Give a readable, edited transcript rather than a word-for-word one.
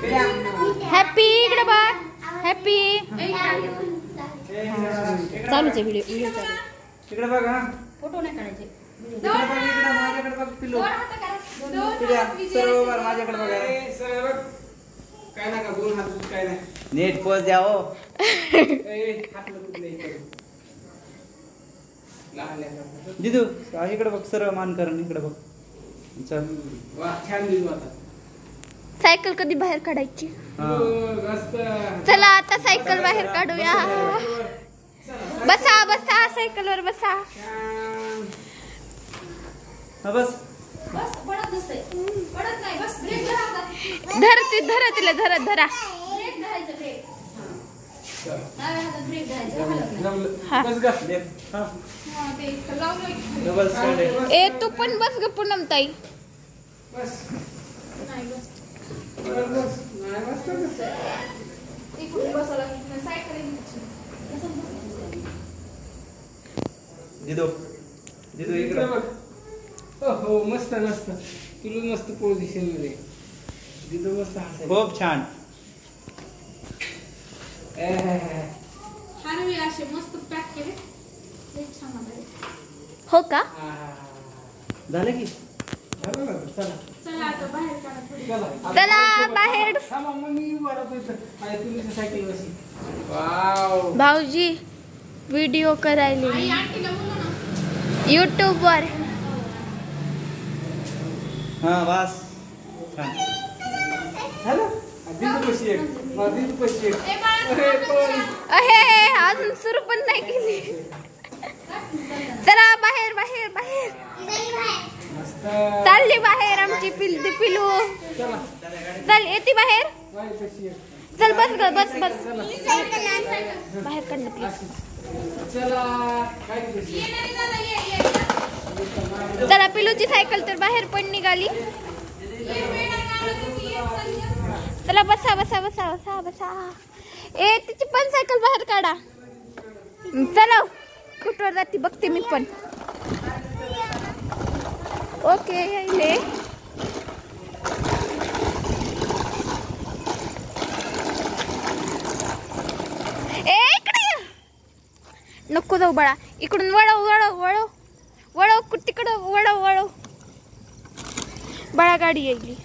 Happy इकडे बघ. Happy चालूच आहे व्हिडिओ चालू. इकडे बघ. हा फोटो नाही काढायचे. माझ्याकडे बघ पिल्लू. सर्व माझ्याकडे बघा. काय नका बोल हात काय नाही. नीट पोज द्या हो. दिदू इकडे बघ. सर्व मान करून इकडे बघ. चल वा छान दिदू. आता सायकल कधी बाहेर काढायची? चला आता सायकल बाहेर काढूया. बसा बसा सायकल वर बसा. बस धर ती धरा तिला धरा धरा. ए तू पण बस ग पूनम ताई. दिदू दिदू इकडे बघ. हो मस्त मस्त. तुला मस्त पोझिशन मध्ये दिदू मस्त हसायला. खूप छान. असे मस्त पॅक केले. हो का? झालं की चला आता बाहेर काढा. चला बाहेर. भाऊजी व्हिडिओ करायले यूट्यूब वर. हा बस छान. अहे अजून सुरू पण नाही केली. चला बाहेर बाहेर बाहेर. चालली बाहेर आमची पिलू. चल येते बाहेर. चल बस ग बस बस. बाहेर काढ ना प्लीज. चला पिलूची सायकल तर बाहेर पण निघाली. चला बसा बसा बसा बसा बसा. ए तिची पण सायकल बाहेर काढा. चला कुठवर जाते बघते मी पण. ओके यायले. ए इकडे नको जाऊ बाळा. इकडून वळव वळव वळव वळव. तिकडं वळव वळव. बाळा गाडी यायली.